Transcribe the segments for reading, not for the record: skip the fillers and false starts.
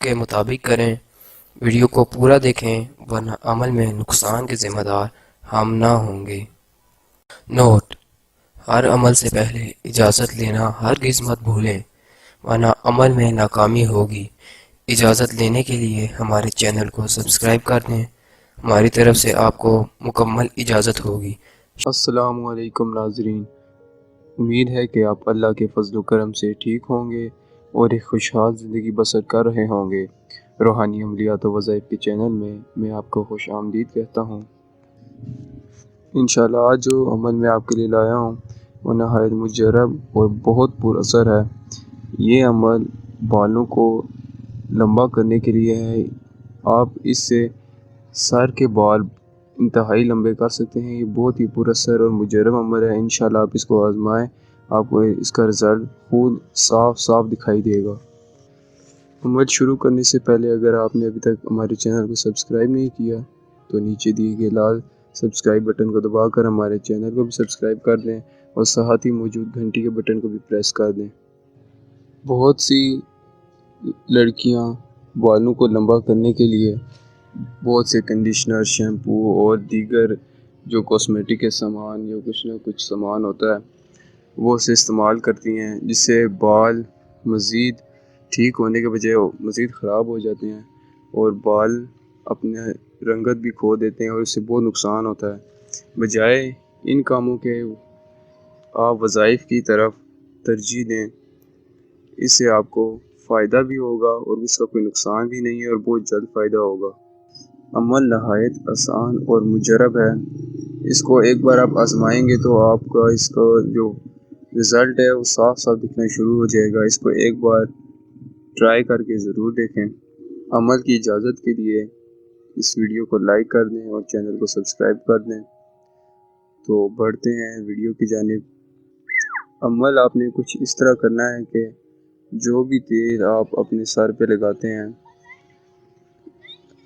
کے مطابق کریں، ویڈیو کو پورا دیکھیں ورنہ عمل میں نقصان کے ذمہ دار ہم نہ ہوں گے۔ نوٹ: ہر عمل سے پہلے اجازت لینا ہرگز مت بھولیں ورنہ عمل میں ناکامی ہوگی۔ اجازت لینے کے لیے ہمارے چینل کو سبسکرائب کر دیں، ہماری طرف سے آپ کو مکمل اجازت ہوگی۔ السلام علیکم ناظرین، امید ہے کہ آپ اللہ کے فضل و کرم سے ٹھیک ہوں گے اور ایک خوشحال زندگی بسر کر رہے ہوں گے۔ روحانی عملیات و وظائف کے چینل میں آپ کو خوش آمدید کہتا ہوں۔ انشاءاللہ آج جو عمل میں آپ کے لیے لایا ہوں وہ نہایت مجرب اور بہت پر اثر ہے۔ یہ عمل بالوں کو لمبا کرنے کے لیے ہے۔ آپ اس سے سر کے بال انتہائی لمبے کر سکتے ہیں۔ یہ بہت ہی پر اثر اور مجرب عمل ہے۔ انشاءاللہ آپ اس کو آزمائیں، آپ کو اس کا رزلٹ خود صاف دکھائی دے گا۔ عمل شروع کرنے سے پہلے اگر آپ نے ابھی تک ہمارے چینل کو سبسکرائب نہیں کیا تو نیچے دیے گئے لال سبسکرائب بٹن کو دبا کر ہمارے چینل کو بھی سبسکرائب کر دیں اور ساتھ ہی موجود گھنٹی کے بٹن کو بھی پریس کر دیں۔ بہت سی لڑکیاں بالوں کو لمبا کرنے کے لیے بہت سے کنڈیشنر، شیمپو اور دیگر جو کاسمیٹک کے سامان یا کچھ نہ کچھ سامان ہوتا ہے وہ اسے استعمال کرتی ہیں، جس سے بال مزید ٹھیک ہونے کے بجائے مزید خراب ہو جاتے ہیں اور بال اپنے رنگت بھی کھو دیتے ہیں اور اس سے بہت نقصان ہوتا ہے۔ بجائے ان کاموں کے آپ وظائف کی طرف ترجیح دیں، اس سے آپ کو فائدہ بھی ہوگا اور اس کا کوئی نقصان بھی نہیں ہے اور بہت جلد فائدہ ہوگا۔ عمل نہایت آسان اور مجرب ہے۔ اس کو ایک بار آپ آزمائیں گے تو آپ کا اس کا جو رزلٹ ہے وہ صاف دکھنا شروع ہو جائے گا۔ اس کو ایک بار ٹرائی کر کے ضرور دیکھیں۔ عمل کی اجازت کے لیے اس ویڈیو کو لائک کر دیں اور چینل کو سبسکرائب کر دیں۔ تو بڑھتے ہیں ویڈیو کی جانب۔ عمل آپ نے کچھ اس طرح کرنا ہے کہ جو بھی تیل آپ اپنے سر پہ لگاتے ہیں،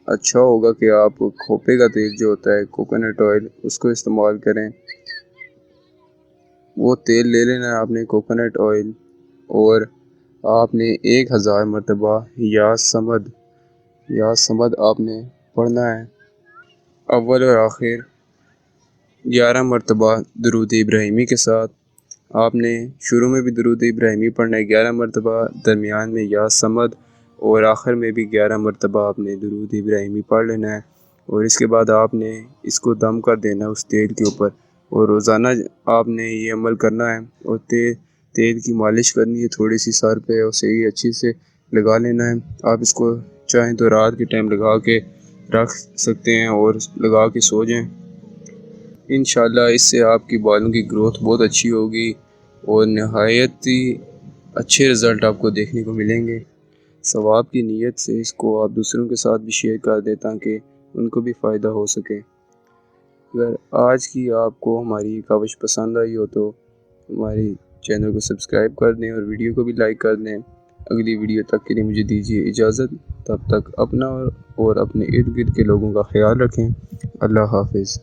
اچھا ہوگا کہ آپ کھوپے کا تیل جو ہوتا ہے کوکونٹ آئل اس کو استعمال کریں۔ وہ تیل لے لینا ہے آپ نے کوکونٹ آئل، اور آپ نے 1000 مرتبہ یا صمد آپ نے پڑھنا ہے۔ اول اور آخر 11 مرتبہ درود ابراہیمی کے ساتھ آپ نے شروع میں بھی درود ابراہیمی پڑھنا ہے 11 مرتبہ، درمیان میں یا صمد اور آخر میں بھی 11 مرتبہ آپ نے درود ابراہیمی پڑھ لینا ہے، اور اس کے بعد آپ نے اس کو دم کر دینا اس تیل کے اوپر، اور روزانہ آپ نے یہ عمل کرنا ہے اور تیل کی مالش کرنی ہے تھوڑی سی سر پہ، اور صحیح اچھی سے لگا لینا ہے۔ آپ اس کو چاہیں تو رات کے ٹائم لگا کے رکھ سکتے ہیں اور لگا کے سو جائیں۔ انشاءاللہ اس سے آپ کی بالوں کی گروتھ بہت اچھی ہوگی اور نہایت ہی اچھے رزلٹ آپ کو دیکھنے کو ملیں گے۔ ثواب کی نیت سے اس کو آپ دوسروں کے ساتھ بھی شیئر کر دیں تاکہ ان کو بھی فائدہ ہو سکے۔ اگر آج کی آپ کو ہماری کاوش پسند آئی ہو تو ہماری چینل کو سبسکرائب کر دیں اور ویڈیو کو بھی لائک کر دیں۔ اگلی ویڈیو تک کے لیے مجھے دیجیے اجازت، تب تک اپنا اور اپنے ارد گرد کے لوگوں کا خیال رکھیں۔ اللہ حافظ۔